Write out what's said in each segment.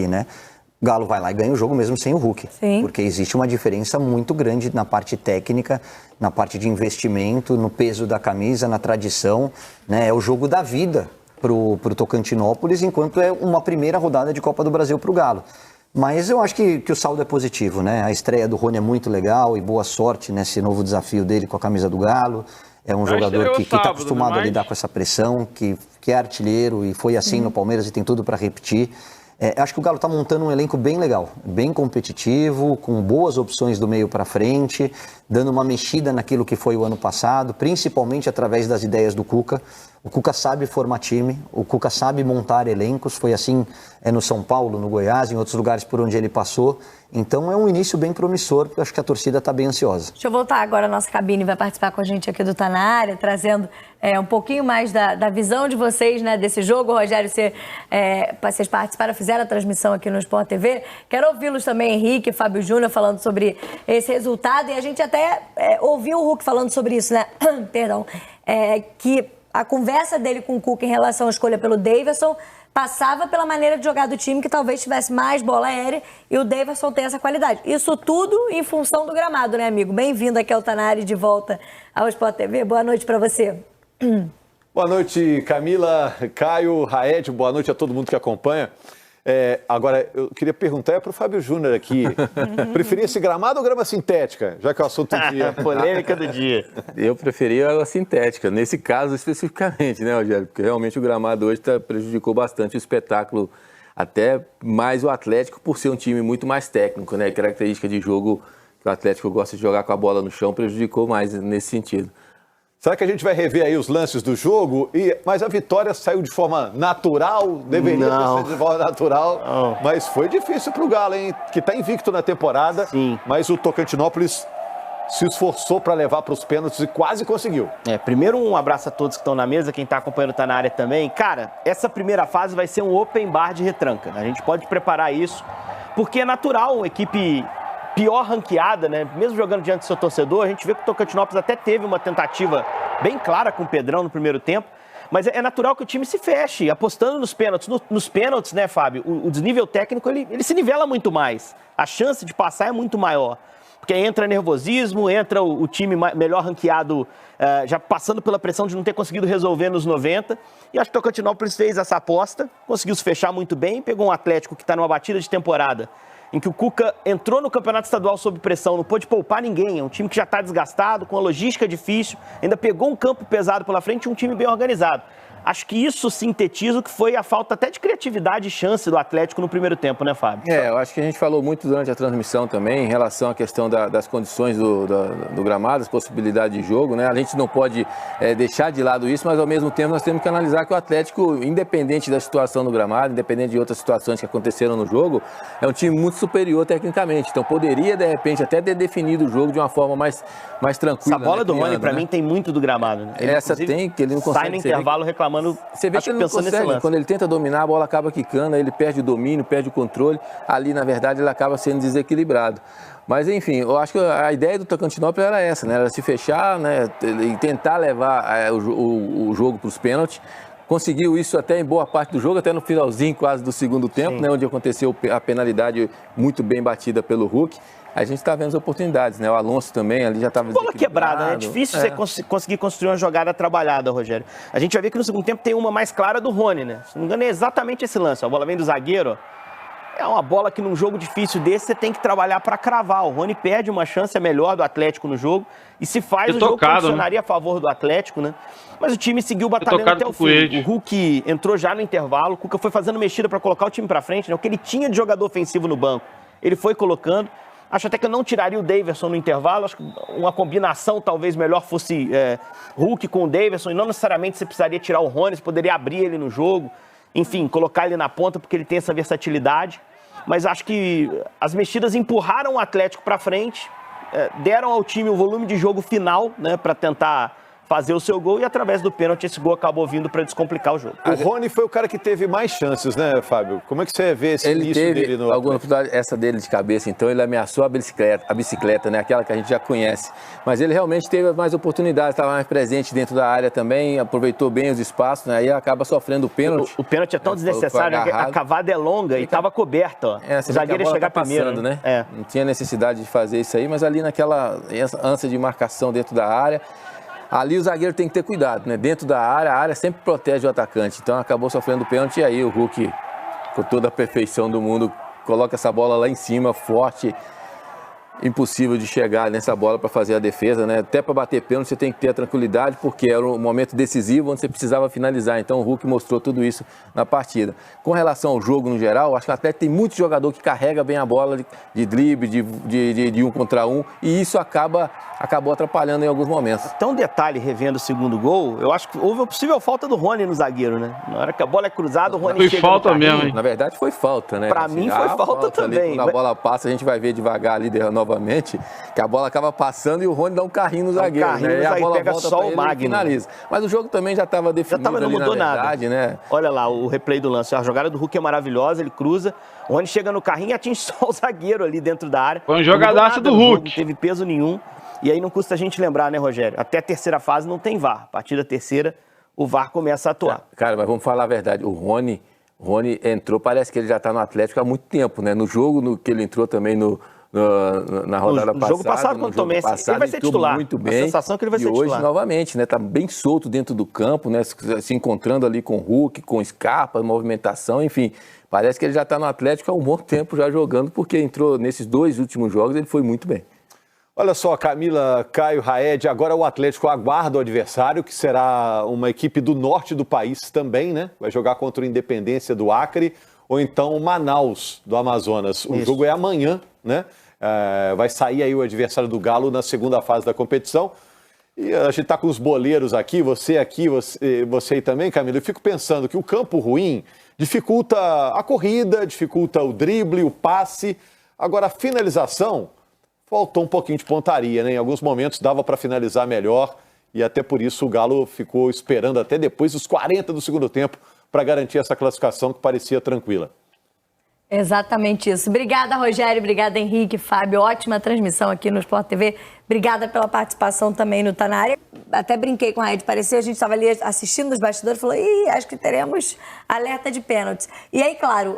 né? O Galo vai lá e ganha o jogo mesmo sem o Hulk. Sim. Porque existe uma diferença muito grande na parte técnica, na parte de investimento, no peso da camisa, na tradição, né? É o jogo da vida pro Tocantinópolis, enquanto é uma primeira rodada de Copa do Brasil pro Galo. Mas eu acho que o saldo é positivo, né? A estreia do Rony é muito legal e boa sorte nesse novo desafio dele com a camisa do Galo. É um jogador que está acostumado a lidar com essa pressão, que é artilheiro e foi assim no Palmeiras e tem tudo para repetir. Acho que o Galo está montando um elenco bem legal, bem competitivo, com boas opções do meio para frente, dando uma mexida naquilo que foi o ano passado, principalmente através das ideias do Cuca. O Cuca sabe formar time, o Cuca sabe montar elencos, foi assim no São Paulo, no Goiás, em outros lugares por onde ele passou. Então é um início bem promissor, acho que a torcida está bem ansiosa. Deixa eu voltar agora à nossa cabine, vai participar com a gente aqui do Tá Na Área, trazendo um pouquinho mais da visão de vocês, né, desse jogo. Rogério, vocês participaram, fizeram a transmissão aqui no Sport TV. Quero ouvi-los também, Henrique, Fábio Júnior, falando sobre esse resultado. E a gente até ouviu o Hulk falando sobre isso, né? Perdão. Que a conversa dele com o Cuca em relação à escolha pelo Daverson passava pela maneira de jogar do time, que talvez tivesse mais bola aérea, e o Daverson tem essa qualidade. Isso tudo em função do gramado, né, amigo? Bem-vindo aqui ao Tá Na Área, de volta ao Sport TV. Boa noite para você. Boa noite, Camila, Caio, Raed, boa noite a todo mundo que acompanha. Agora, eu queria perguntar para o Fábio Júnior aqui, preferia esse gramado ou grama sintética, já que é o assunto do dia? Polêmica do dia. Eu preferia a sintética, nesse caso especificamente, né, Rogério? Porque realmente o gramado hoje prejudicou bastante o espetáculo, até mais o Atlético, por ser um time muito mais técnico, né? Característica de jogo que o Atlético gosta de jogar com a bola no chão, prejudicou mais nesse sentido. Será que a gente vai rever aí os lances do jogo? Mas a vitória saiu de forma natural? Deveria ter sido de forma natural. Não. Mas foi difícil para o Galo, hein? Que está invicto na temporada. Sim. Mas o Tocantinópolis se esforçou para levar para os pênaltis e quase conseguiu. Primeiro um abraço a todos que estão na mesa, quem está acompanhando Tá Na Área também. Cara, essa primeira fase vai ser um open bar de retranca. A gente pode preparar isso, porque é natural, uma equipe pior ranqueada, né? Mesmo jogando diante do seu torcedor, a gente vê que o Tocantinópolis até teve uma tentativa bem clara com o Pedrão no primeiro tempo, mas é natural que o time se feche, apostando nos pênaltis. Nos pênaltis, né, Fábio, o desnível técnico, ele se nivela muito mais. A chance de passar é muito maior, porque entra nervosismo, entra o time melhor ranqueado, já passando pela pressão de não ter conseguido resolver nos 90, e acho que o Tocantinópolis fez essa aposta, conseguiu se fechar muito bem, pegou um Atlético que está numa batida de temporada, em que o Cuca entrou no campeonato estadual sob pressão, não pôde poupar ninguém, é um time que já está desgastado, com a logística difícil, ainda pegou um campo pesado pela frente e um time bem organizado. Acho que isso sintetiza o que foi a falta até de criatividade e chance do Atlético no primeiro tempo, né, Fábio? Eu acho que a gente falou muito durante a transmissão também em relação à questão das condições do gramado, as possibilidades de jogo, né? A gente não pode deixar de lado isso, mas ao mesmo tempo nós temos que analisar que o Atlético, independente da situação do gramado, independente de outras situações que aconteceram no jogo, é um time muito superior tecnicamente. Então poderia, de repente, até ter definido o jogo de uma forma mais tranquila. Essa bola do Rony, pra mim, tem muito do gramado. Né? Ele, essa tem, que ele não consegue... Sai no intervalo reclamando. Você vê que ele não consegue, quando ele tenta dominar, a bola acaba quicando, aí ele perde o domínio, perde o controle. Ali, na verdade, ele acaba sendo desequilibrado. Mas, enfim, eu acho que a ideia do Tocantinópolis era essa, né? Era se fechar, né? E tentar levar o jogo para os pênaltis. Conseguiu isso até em boa parte do jogo, até no finalzinho quase do segundo tempo, né? Onde aconteceu a penalidade muito bem batida pelo Hulk. A gente está vendo as oportunidades, né? O Alonso também ali já estava bola quebrada, né? É difícil você conseguir construir uma jogada trabalhada, Rogério. A gente vai ver que no segundo tempo tem uma mais clara do Rony, né? Se não me engano, é exatamente esse lance. A bola vem do zagueiro, ó. É uma bola que num jogo difícil desse você tem que trabalhar para cravar. O Rony perde uma chance melhor do Atlético no jogo. E se faz, o jogo condicionaria a favor do Atlético, né? Mas o time seguiu batalhando até o fim. O Hulk entrou já no intervalo. O Cuca foi fazendo mexida para colocar o time para frente, né? O que ele tinha de jogador ofensivo no banco, ele foi colocando. Acho até que eu não tiraria o Daverson no intervalo. Acho que uma combinação talvez melhor fosse Hulk com o Daverson. E não necessariamente você precisaria tirar o Rony, você poderia abrir ele no jogo. Enfim, colocar ele na ponta porque ele tem essa versatilidade. Mas acho que as mexidas empurraram o Atlético para frente, deram ao time o volume de jogo final, né, para tentar fazer o seu gol e através do pênalti esse gol acabou vindo para descomplicar o jogo. O Rony foi o cara que teve mais chances, né, Fábio? Como é que você vê esse início dele no... alguma oportunidade, essa dele de cabeça, então ele ameaçou a bicicleta, né, aquela que a gente já conhece. Mas ele realmente teve mais oportunidades, estava mais presente dentro da área também, aproveitou bem os espaços, né, aí acaba sofrendo o pênalti. O pênalti é tão desnecessário, né? A cavada é longa e estava coberta, ó. O zagueiro ia chegar primeiro, né? Não tinha necessidade de fazer isso aí, mas ali naquela ânsia de marcação dentro da área, ali o zagueiro tem que ter cuidado, né? Dentro da área, a área sempre protege o atacante. Então acabou sofrendo o pênalti e aí o Hulk, com toda a perfeição do mundo, coloca essa bola lá em cima, forte. Impossível de chegar nessa bola para fazer a defesa, né? Até para bater pênalti você tem que ter a tranquilidade, porque era um momento decisivo onde você precisava finalizar. Então o Hulk mostrou tudo isso na partida. Com relação ao jogo no geral, acho que o Atlético tem muito jogador que carrega bem a bola de drible, de 1 contra 1, e isso acabou atrapalhando em alguns momentos. Até um detalhe, revendo o segundo gol, eu acho que houve a possível falta do Rony no zagueiro, né? Na hora que a bola é cruzada, o Rony foi chega falta no mesmo, hein? Na verdade foi falta, né? Pra mim foi falta também. Ali, quando a bola passa, a gente vai ver devagar ali novamente, que a bola acaba passando e o Rony dá um carrinho no zagueiro, né? E a bola pega volta só pra o ele Magno. e finaliza. Mas o jogo também já estava definido não ali, mudou na verdade, nada. né? Olha lá, o replay do lance. A jogada do Hulk é maravilhosa, ele cruza, o Rony chega no carrinho e atinge só o zagueiro ali dentro da área. Foi um jogadaço do Hulk. Não teve peso nenhum. E aí não custa a gente lembrar, né, Rogério? Até a terceira fase não tem VAR. A partir da terceira, o VAR começa a atuar. Cara, mas vamos falar a verdade. O Rony entrou, parece que ele já está no Atlético há muito tempo, né? No jogo que ele entrou também na rodada passada. No jogo passado, quando tomei esse, ele vai ser titular. Muito bem. A sensação é que ele vai ser titular. E hoje, novamente, né? Tá bem solto dentro do campo, né? Se encontrando ali com o Hulk, com Scarpa, movimentação, enfim. Parece que ele já está no Atlético há um bom tempo já jogando, porque entrou nesses 2 últimos jogos, ele foi muito bem. Olha só, Camila, Caio, Raed, agora o Atlético aguarda o adversário, que será uma equipe do norte do país também, né? Vai jogar contra o Independência do Acre, ou então o Manaus do Amazonas. O jogo é amanhã, né? Vai sair aí o adversário do Galo na segunda fase da competição. E a gente está com os boleiros aqui, você aí também, Camila. Eu fico pensando que o campo ruim dificulta a corrida, dificulta o drible, o passe. Agora, a finalização, faltou um pouquinho de pontaria, né? Em alguns momentos dava para finalizar melhor e até por isso o Galo ficou esperando até depois dos 40 do segundo tempo para garantir essa classificação que parecia tranquila. Exatamente isso. Obrigada, Rogério. Obrigada, Henrique, Fábio. Ótima transmissão aqui no Sport TV. Obrigada pela participação também no Tá Na Área. Até brinquei com a Ed, parecia, a gente estava ali assistindo os bastidores e falou, acho que teremos alerta de pênaltis. E aí, claro,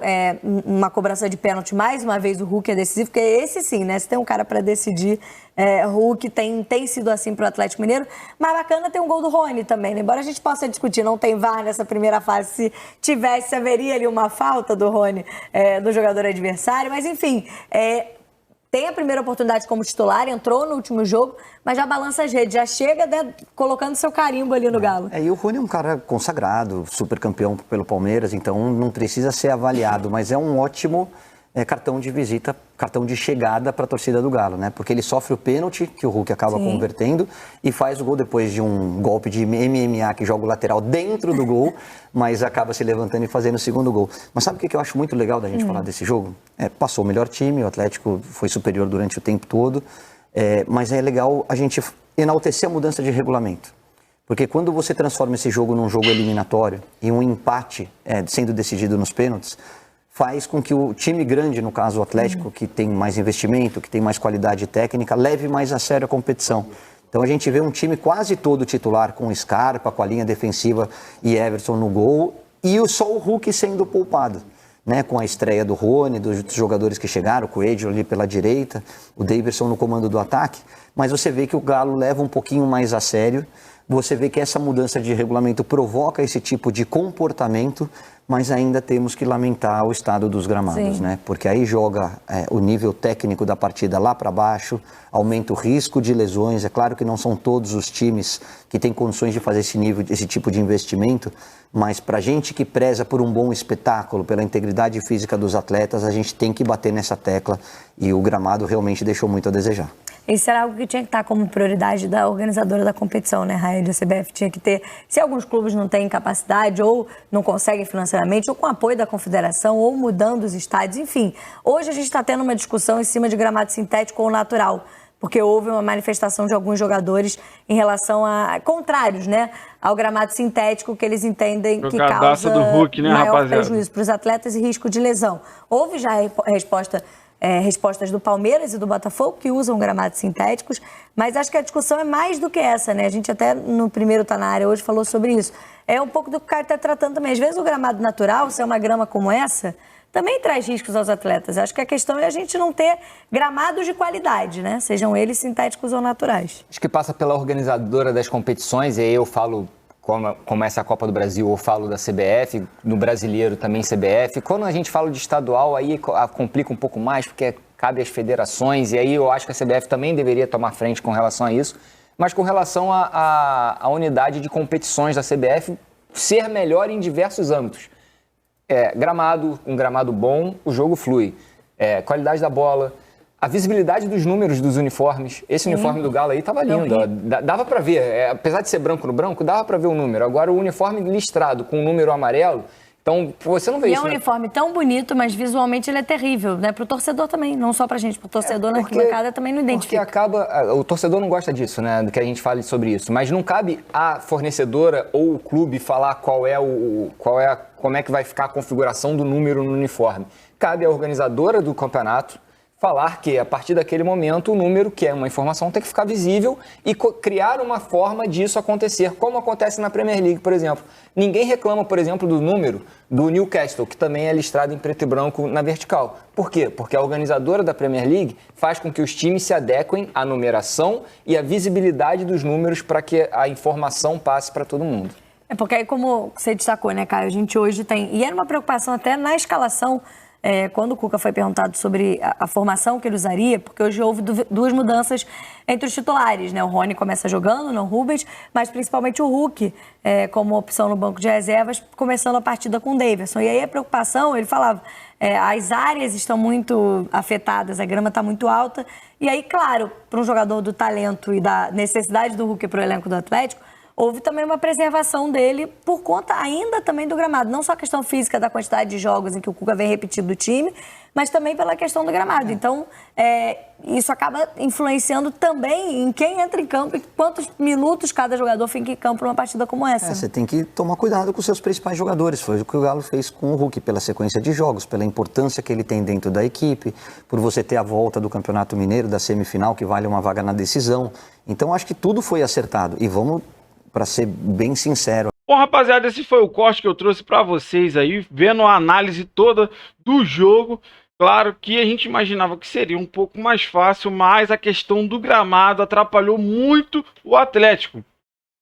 uma cobrança de pênalti, mais uma vez o Hulk é decisivo, porque esse sim, né? Se tem um cara para decidir, Hulk tem sido assim para o Atlético Mineiro. Mas bacana ter um gol do Rony também, né? Embora a gente possa discutir, não tem VAR nessa primeira fase, se tivesse, haveria ali uma falta do Rony, do jogador adversário, mas enfim, tem a primeira oportunidade como titular, entrou no último jogo, mas já balança as redes, já chega colocando seu carimbo ali no Galo. E o Rony é um cara consagrado, super campeão pelo Palmeiras, então não precisa ser avaliado, mas é um ótimo cartão de visita, cartão de chegada para a torcida do Galo, né? Porque ele sofre o pênalti, que o Hulk acaba convertendo, e faz o gol depois de um golpe de MMA que joga o lateral dentro do gol, mas acaba se levantando e fazendo o segundo gol. Mas sabe o que eu acho muito legal da gente falar desse jogo? Passou o melhor time, o Atlético foi superior durante o tempo todo, mas é legal a gente enaltecer a mudança de regulamento. Porque quando você transforma esse jogo num jogo eliminatório e um empate sendo decidido nos pênaltis, faz com que o time grande, no caso o Atlético, que tem mais investimento, que tem mais qualidade técnica, leve mais a sério a competição. Então a gente vê um time quase todo titular, com Scarpa, com a linha defensiva e Everson no gol, e só o Hulk sendo poupado, né? Com a estreia do Rony, dos jogadores que chegaram, o Coelho ali pela direita, o Daverson no comando do ataque, mas você vê que o Galo leva um pouquinho mais a sério, você vê que essa mudança de regulamento provoca esse tipo de comportamento, mas ainda temos que lamentar o estado dos gramados, né? Porque aí joga o nível técnico da partida lá para baixo, aumenta o risco de lesões. É claro que não são todos os times que têm condições de fazer esse tipo de investimento, mas para a gente que preza por um bom espetáculo, pela integridade física dos atletas, a gente tem que bater nessa tecla e o gramado realmente deixou muito a desejar. Isso era algo que tinha que estar como prioridade da organizadora da competição, né, Raed? A CBF tinha que ter, se alguns clubes não têm capacidade ou não conseguem financeiramente, ou com apoio da confederação, ou mudando os estádios, enfim. Hoje a gente está tendo uma discussão em cima de gramado sintético ou natural. porque houve uma manifestação de alguns jogadores em relação a contrários, né, ao gramado sintético, que eles entendem que causa do Hulk, né, maior rapaziada? prejuízo para os atletas e risco de lesão. Houve já respostas do Palmeiras e do Botafogo, que usam gramados sintéticos, mas acho que a discussão é mais do que essa, né? A gente até no primeiro Tá Na Área hoje falou sobre isso. É um pouco do que o cara está tratando também. Às vezes o gramado natural, se é uma grama como essa, também traz riscos aos atletas. Acho que a questão é a gente não ter gramados de qualidade, né? Sejam eles sintéticos ou naturais. Acho que passa pela organizadora das competições, e aí eu falo, como essa Copa do Brasil, eu falo da CBF, no brasileiro também CBF. Quando a gente fala de estadual, aí complica um pouco mais, porque cabe às federações, e aí eu acho que a CBF também deveria tomar frente com relação a isso. Mas com relação à unidade de competições da CBF ser melhor em diversos âmbitos. Um gramado bom, o jogo flui. Qualidade da bola, a visibilidade dos números dos uniformes. Esse uniforme do Galo aí tava lindo, ó. Dava para ver, apesar de ser branco no branco, dava para ver o número. Agora o uniforme listrado com o número amarelo, então você não vê e isso. É um uniforme tão bonito, mas visualmente ele é terrível, né? Pro torcedor também, não só pra gente, pro torcedor na arquibancada também não identifica. Porque o torcedor não gosta disso, né? Do que a gente fale sobre isso, mas não cabe a fornecedora ou o clube falar como é que vai ficar a configuração do número no uniforme. Cabe à organizadora do campeonato falar que, a partir daquele momento, o número, que é uma informação, tem que ficar visível e criar uma forma disso acontecer, como acontece na Premier League, por exemplo. Ninguém reclama, por exemplo, do número do Newcastle, que também é listrado em preto e branco na vertical. Por quê? Porque a organizadora da Premier League faz com que os times se adequem à numeração e à visibilidade dos números para que a informação passe para todo mundo. Porque aí, como você destacou, né, Caio, a gente hoje tem... E era uma preocupação até na escalação, quando o Cuca foi perguntado sobre a formação que ele usaria, porque hoje houve duas mudanças entre os titulares, né? O Rony começa jogando, não o Rubens, mas principalmente o Hulk, como opção no banco de reservas, começando a partida com o Daverson. E aí a preocupação, ele falava, as áreas estão muito afetadas, a grama está muito alta, e aí, claro, para um jogador do talento e da necessidade do Hulk para o elenco do Atlético, houve também uma preservação dele por conta ainda também do gramado. Não só a questão física da quantidade de jogos em que o Cuca vem repetindo do time, mas também pela questão do gramado. Então, isso acaba influenciando também em quem entra em campo e quantos minutos cada jogador fica em campo numa partida como essa. Você tem que tomar cuidado com os seus principais jogadores. Foi o que o Galo fez com o Hulk, pela sequência de jogos, pela importância que ele tem dentro da equipe, por você ter a volta do Campeonato Mineiro, da semifinal, que vale uma vaga na decisão. Então, acho que tudo foi acertado. E vamos... para ser bem sincero. Bom, rapaziada, esse foi o corte que eu trouxe para vocês aí, vendo a análise toda do jogo. Claro que a gente imaginava que seria um pouco mais fácil, mas a questão do gramado atrapalhou muito o Atlético.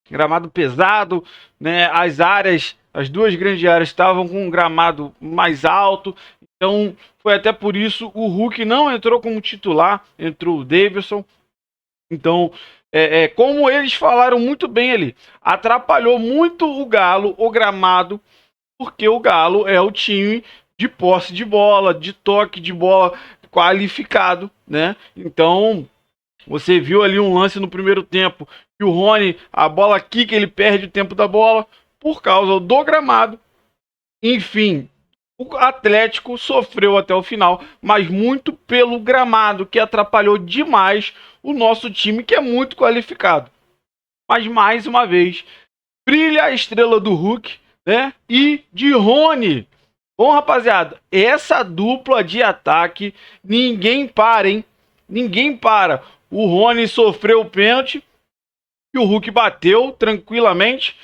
Gramado pesado, né? As duas grandes áreas estavam com um gramado mais alto, então foi até por isso o Hulk não entrou como titular, entrou o Daverson. Então, como eles falaram muito bem ali, atrapalhou muito o Galo, o gramado, porque o Galo é o time de posse de bola, de toque de bola qualificado, né? Então, você viu ali um lance no primeiro tempo, que o Rony, a bola quica, ele perde o tempo da bola por causa do gramado. Enfim, o Atlético sofreu até o final, mas muito pelo gramado, que atrapalhou demais o nosso time, que é muito qualificado. Mas, mais uma vez, brilha a estrela do Hulk, né? E de Rony. Bom, rapaziada, essa dupla de ataque, ninguém para, hein? Ninguém para. O Rony sofreu o pênalti e o Hulk bateu tranquilamente.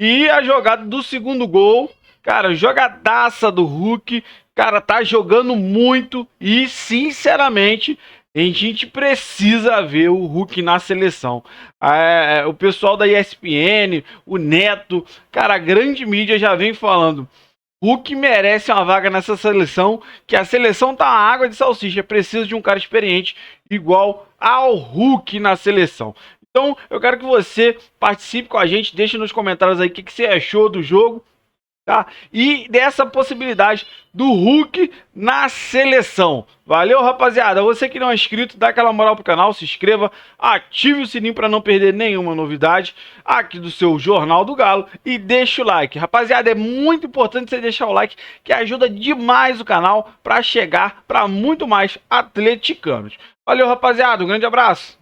E a jogada do segundo gol, cara, jogadaça do Hulk, cara, tá jogando muito e, sinceramente, a gente precisa ver o Hulk na seleção. O pessoal da ESPN, o Neto, cara, a grande mídia já vem falando, Hulk merece uma vaga nessa seleção, que a seleção tá água de salsicha, precisa de um cara experiente igual ao Hulk na seleção. Então, eu quero que você participe com a gente, deixe nos comentários aí o que você achou do jogo, tá? E dessa possibilidade do Hulk na seleção. Valeu, rapaziada. Você que não é inscrito, dá aquela moral pro canal, se inscreva, ative o sininho para não perder nenhuma novidade aqui do seu Jornal do Galo e deixa o like. Rapaziada, é muito importante você deixar o like, que ajuda demais o canal para chegar para muito mais atleticanos. Valeu, rapaziada. Um grande abraço.